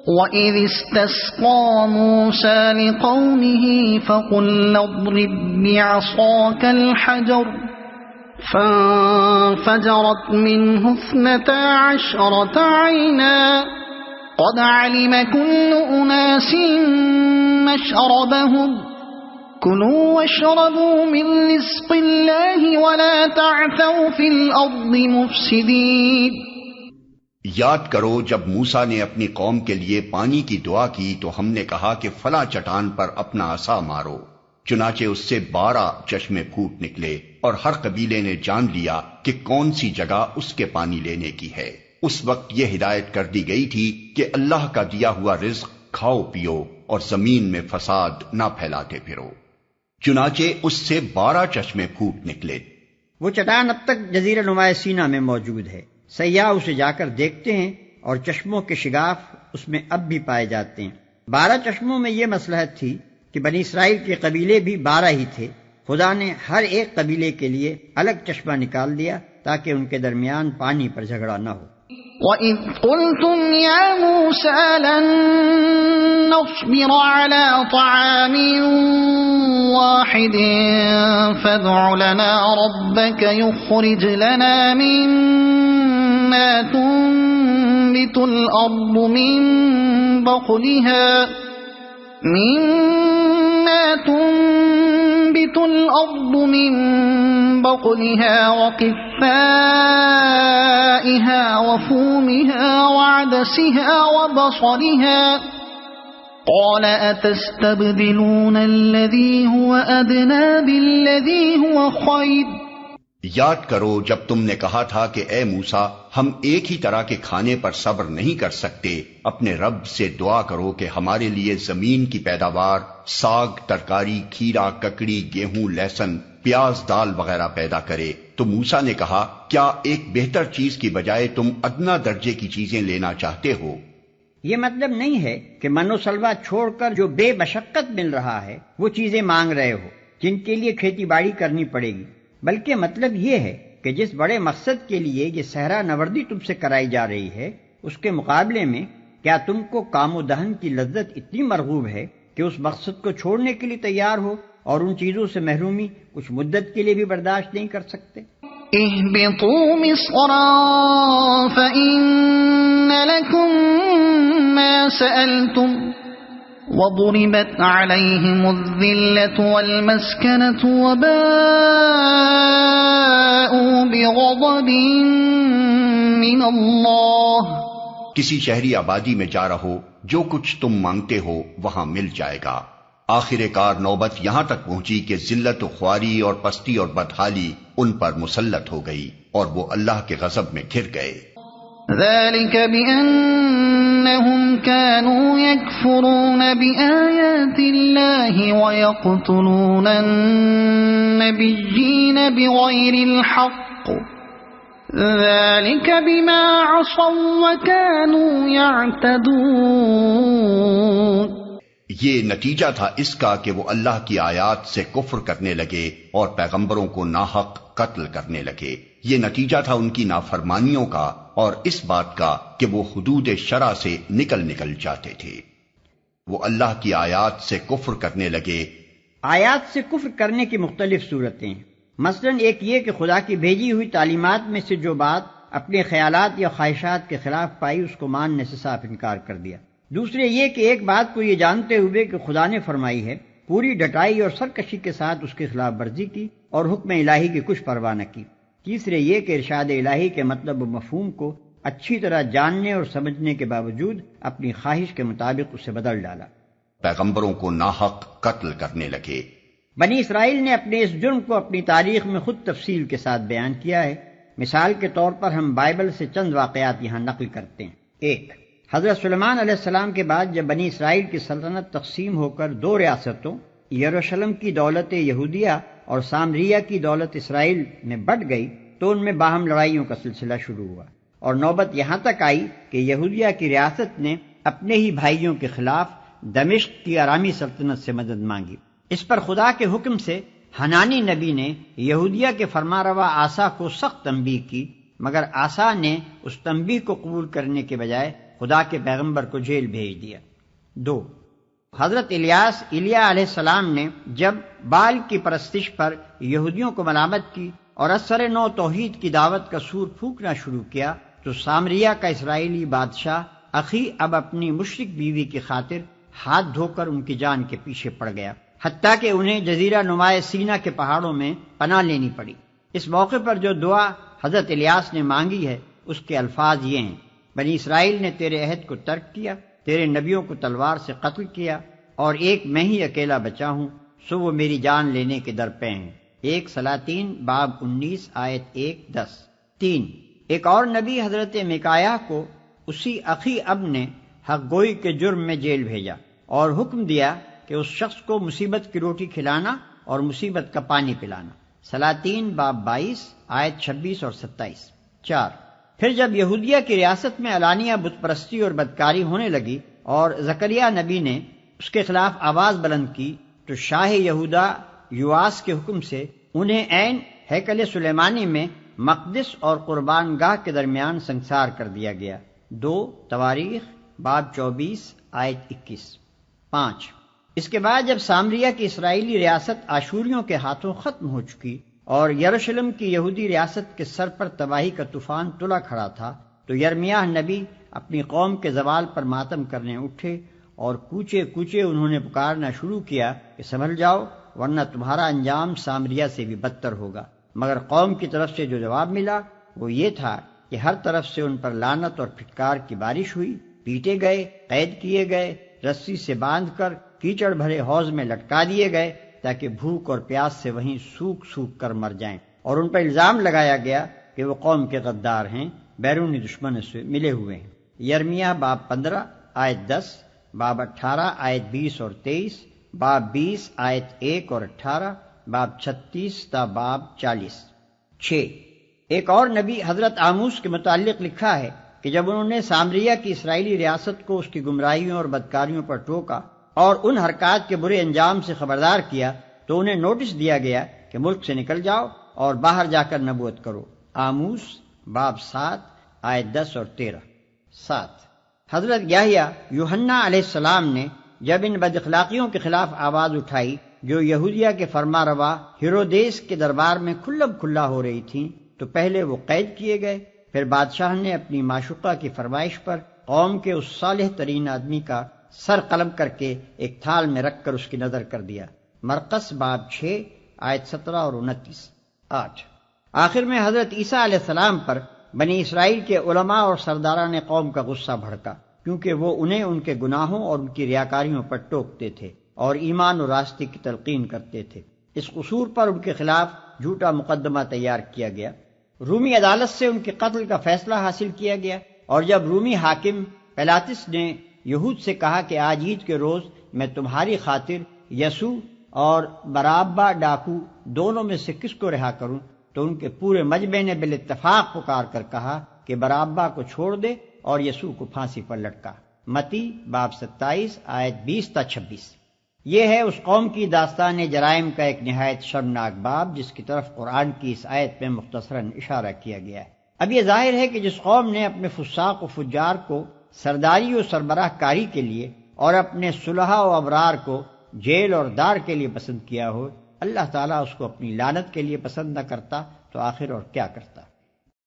وَإِذِ اسْتَسْقَىٰ مُوسَىٰ لِقَوْمِهِ فَقُلْنَا اضْرِب بِّعَصَاكَ الْحَجَرَ فَانفَجَرَتْ مِنْهُ 12 عَيْنًا قَدْ عَلِمَ كُلُّ أُنَاسٍ مَّشْرَبَهُمْ كُلُوا وَاشْرَبُوا مِن رِّزْقِ اللَّهِ وَلَا تَعْثَوْا فِي الْأَرْضِ مُفْسِدِينَ۔ یاد کرو جب موسیٰ نے اپنی قوم کے لیے پانی کی دعا کی تو ہم نے کہا کہ فلاں چٹان پر اپنا عصا مارو، چنانچہ اس سے 12 چشمے پھوٹ نکلے، اور ہر قبیلے نے جان لیا کہ کون سی جگہ اس کے پانی لینے کی ہے۔ اس وقت یہ ہدایت کر دی گئی تھی کہ اللہ کا دیا ہوا رزق کھاؤ پیو اور زمین میں فساد نہ پھیلاتے پھرو، چنانچہ اس سے 12 چشمے پھوٹ نکلے۔ وہ چٹان اب تک جزیرہ نما سینا میں موجود ہے، سیاح اسے جا کر دیکھتے ہیں اور چشموں کے شگاف اس میں اب بھی پائے جاتے ہیں۔ 12 چشموں میں یہ مصلحت تھی کہ بنی اسرائیل کے قبیلے بھی 12 ہی تھے، خدا نے ہر ایک قبیلے کے لیے الگ چشمہ نکال دیا تاکہ ان کے درمیان پانی پر جھگڑا نہ ہو۔ وَإِذْ قُلْتُمْ يَا مُوسَىٰ لَن نَّصْبِرَ عَلَىٰ طَعَامٍ وَاحِدٍ فَادْعُ لَنَا رَبَّكَ يُخْرِجْ لَنَا مِمَّا تُنبِتُ الْأَرْضُ مِن بَقْلِهَا وَقِثَّائِهَا وَفُومِهَا وَعَدَسِهَا وَبَصَلِهَا قَالَ أَتَسْتَبْدِلُونَ الَّذِي هُوَ أَدْنَىٰ بِالَّذِي هُوَ خَيْرٌ۔ یاد کرو جب تم نے کہا تھا کہ اے موسیٰ ہم ایک ہی طرح کے کھانے پر صبر نہیں کر سکتے، اپنے رب سے دعا کرو کہ ہمارے لیے زمین کی پیداوار، ساگ، ترکاری، کھیرا، ککڑی، گیہوں، لہسن، پیاز، دال وغیرہ پیدا کرے۔ تو موسیٰ نے کہا کیا ایک بہتر چیز کی بجائے تم ادنا درجے کی چیزیں لینا چاہتے ہو؟ یہ مطلب نہیں ہے کہ من و سلوہ چھوڑ کر جو بے مشقت مل رہا ہے وہ چیزیں مانگ رہے ہو جن کے لیے کھیتی باڑی کرنی پڑے گی، بلکہ مطلب یہ ہے کہ جس بڑے مقصد کے لیے یہ صحرا نوردی تم سے کرائی جا رہی ہے اس کے مقابلے میں کیا تم کو کام و دہن کی لذت اتنی مرغوب ہے کہ اس مقصد کو چھوڑنے کے لیے تیار ہو اور ان چیزوں سے محرومی کچھ مدت کے لیے بھی برداشت نہیں کر سکتے؟ اهبطوا مصرا فإن لكم ما سألتم وضربت عليهم الذلة والمسكنة وباءوا بغضب من الله۔ کسی شہری آبادی میں جا رہو، جو کچھ تم مانگتے ہو وہاں مل جائے گا۔ آخر کار نوبت یہاں تک پہنچی کہ ذلت و خواری اور پستی اور بدحالی ان پر مسلط ہو گئی اور وہ اللہ کے غضب میں گر گئے۔ ذلك بأنهم كانوا يكفرون بآيات الله ويقتلون النبيين بغير الحق ذلك بما عصوا وكانوا يعتدون۔ یہ نتیجہ تھا اس کا کہ وہ اللہ کی آیات سے کفر کرنے لگے اور پیغمبروں کو ناحق قتل کرنے لگے۔ یہ نتیجہ تھا ان کی نافرمانیوں کا اور اس بات کا کہ وہ حدود شرع سے نکل جاتے تھے۔ وہ اللہ کی آیات سے کفر کرنے لگے۔ آیات سے کفر کرنے کی مختلف صورتیں ہیں، مثلا ایک یہ کہ خدا کی بھیجی ہوئی تعلیمات میں سے جو بات اپنے خیالات یا خواہشات کے خلاف پائی اس کو ماننے سے صاف انکار کر دیا۔ دوسرے یہ کہ ایک بات کو یہ جانتے ہوئے کہ خدا نے فرمائی ہے پوری ڈٹائی اور سرکشی کے ساتھ اس کی خلاف ورزی کی اور حکم الہی کی کچھ پرواہ نہ کی۔ تیسرے یہ کہ ارشاد الہی کے مطلب و مفہوم کو اچھی طرح جاننے اور سمجھنے کے باوجود اپنی خواہش کے مطابق اسے بدل ڈالا۔ پیغمبروں کو ناحق قتل کرنے لگے۔ بنی اسرائیل نے اپنے اس جرم کو اپنی تاریخ میں خود تفصیل کے ساتھ بیان کیا ہے۔ مثال کے طور پر ہم بائبل سے چند واقعات یہاں نقل کرتے ہیں۔ 1، حضرت سلیمان علیہ السلام کے بعد جب بنی اسرائیل کی سلطنت تقسیم ہو کر 2 ریاستوں یروشلم کی دولت یہودیہ اور سامریہ کی دولت اسرائیل میں بٹ گئی تو ان میں باہم لڑائیوں کا سلسلہ شروع ہوا اور نوبت یہاں تک آئی کہ یہودیہ کی ریاست نے اپنے ہی بھائیوں کے خلاف دمشق کی آرامی سلطنت سے مدد مانگی۔ اس پر خدا کے حکم سے حنانی نبی نے یہودیہ کے فرمانروا آسا کو سخت تنبیہ کی، مگر آسا نے اس تنبیہ کو قبول کرنے کے بجائے خدا کے پیغمبر کو جیل بھیج دیا۔ 2. حضرت ایلیا علیہ السلام نے جب بال کی پرستش پر یہودیوں کو ملامت کی اور اثر نو توحید کی دعوت کا سور پھونکنا شروع کیا تو سامریہ کا اسرائیلی بادشاہ اخی اب اپنی مشرک بیوی کی خاطر ہاتھ دھو کر ان کی جان کے پیچھے پڑ گیا، حتیٰ کہ انہیں جزیرہ نمائے سینا کے پہاڑوں میں پناہ لینی پڑی۔ اس موقع پر جو دعا حضرت الیاس نے مانگی ہے اس کے الفاظ یہ ہیں: بنی اسرائیل نے تیرے عہد کو ترک کیا، تیرے نبیوں کو تلوار سے قتل کیا، اور ایک میں ہی اکیلا بچا ہوں، سو وہ میری جان لینے کے در پہ ہیں۔ 1 سلاطین باب 19 آیت 1-10۔ 3. ایک اور نبی حضرت میکایہ کو اسی اخی اب نے حق گوئی کے جرم میں جیل بھیجا اور حکم دیا کہ اس شخص کو مصیبت کی روٹی کھلانا اور مصیبت کا پانی پلانا۔ سلاطین باب 22 آیت 26 اور 27۔ 4. پھر جب یہودیہ کی ریاست میں علانیہ بت پرستی اور بدکاری ہونے لگی اور زکریا نبی نے اس کے خلاف آواز بلند کی تو شاہ یہودا یواس کے حکم سے انہیں عین ہیکل سلیمانی میں مقدس اور قربان گاہ کے درمیان سنگسار کر دیا گیا۔ 2 تواریخ باب 24 آیت 21۔ 5. اس کے بعد جب سامریہ کی اسرائیلی ریاست آشوریوں کے ہاتھوں ختم ہو چکی اور یروشلم کی یہودی ریاست کے سر پر تباہی کا طوفان تلا کھڑا تھا تو یرمیاہ نبی اپنی قوم کے زوال پر ماتم کرنے اٹھے اور کوچے کوچے انہوں نے پکارنا شروع کیا کہ سنبھل جاؤ ورنہ تمہارا انجام سامریہ سے بھی بدتر ہوگا۔ مگر قوم کی طرف سے جو جواب ملا وہ یہ تھا کہ ہر طرف سے ان پر لعنت اور پھٹکار کی بارش ہوئی، پیٹے گئے، قید کیے گئے، رسی سے باندھ کر کیچڑ بھرے حوض میں لٹکا دیے گئے تاکہ بھوک اور پیاس سے وہیں سوکھ سوکھ کر مر جائیں، اور ان پر الزام لگایا گیا کہ وہ قوم کے غدار ہیں، بیرونی دشمن سے ملے ہوئے ہیں۔ یرمیہ باب 15 آیت 10، باب 18 آیت 20 اور 23، باب 20 آیت 1 اور 18، باب 36 تا باب 40۔ 6. ایک اور نبی حضرت آموس کے متعلق لکھا ہے کہ جب انہوں نے سامریہ کی اسرائیلی ریاست کو اس کی گمراہیوں اور بدکاریوں پر ٹوکا اور ان حرکات کے برے انجام سے خبردار کیا تو انہیں نوٹس دیا گیا کہ ملک سے نکل جاؤ اور باہر جا کر نبوت کرو۔ آموس باب 7 آیت 10 اور 13۔ 7. حضرت یحییٰ یوحنا علیہ السلام نے جب ان بد اخلاقیوں کے خلاف آواز اٹھائی جو یہودیہ کے فرما روا ہیرودیس کے دربار میں کھلم کھلا ہو رہی تھیں تو پہلے وہ قید کیے گئے، پھر بادشاہ نے اپنی معشوقہ کی فرمائش پر قوم کے اس صالح ترین آدمی کا سر قلم کر کے ایک تھال میں رکھ کر اس کی نظر کر دیا۔ مرقس باب 6 آیت 17 اور 29۔ 8. آخر میں حضرت عیسیٰ علیہ السلام پر بنی اسرائیل کے علماء اور سرداران قوم کا غصہ بھڑکا کیونکہ وہ انہیں ان کے گناہوں اور ان کی ریاکاریوں پر ٹوکتے تھے اور ایمان و راستی کی تلقین کرتے تھے۔ اس قصور پر ان کے خلاف جھوٹا مقدمہ تیار کیا گیا، رومی عدالت سے ان کے قتل کا فیصلہ حاصل کیا گیا، اور جب رومی حاکم پیلاطس نے یہود سے کہا کہ آج عید کے روز میں تمہاری خاطر یسوع اور برابا ڈاکو دونوں میں سے کس کو رہا کروں تو ان کے پورے مجمع نے بالاتفاق پکار کر کہا کہ برابا کو چھوڑ دے اور یسوع کو پھانسی پر لٹکا۔ متی باب 27 آیت 20 تا 26۔ یہ ہے اس قوم کی داستان جرائم کا ایک نہایت شرمناک باب جس کی طرف قرآن کی اس آیت میں مختصراً اشارہ کیا گیا ہے۔ اب یہ ظاہر ہے کہ جس قوم نے اپنے فساق و فجار کو سرداری و سربراہ کاری کے لیے اور اپنے صلحاء و ابرار کو جیل اور دار کے لیے پسند کیا ہو، اللہ تعالیٰ اس کو اپنی لعنت کے لیے پسند نہ کرتا تو آخر اور کیا کرتا۔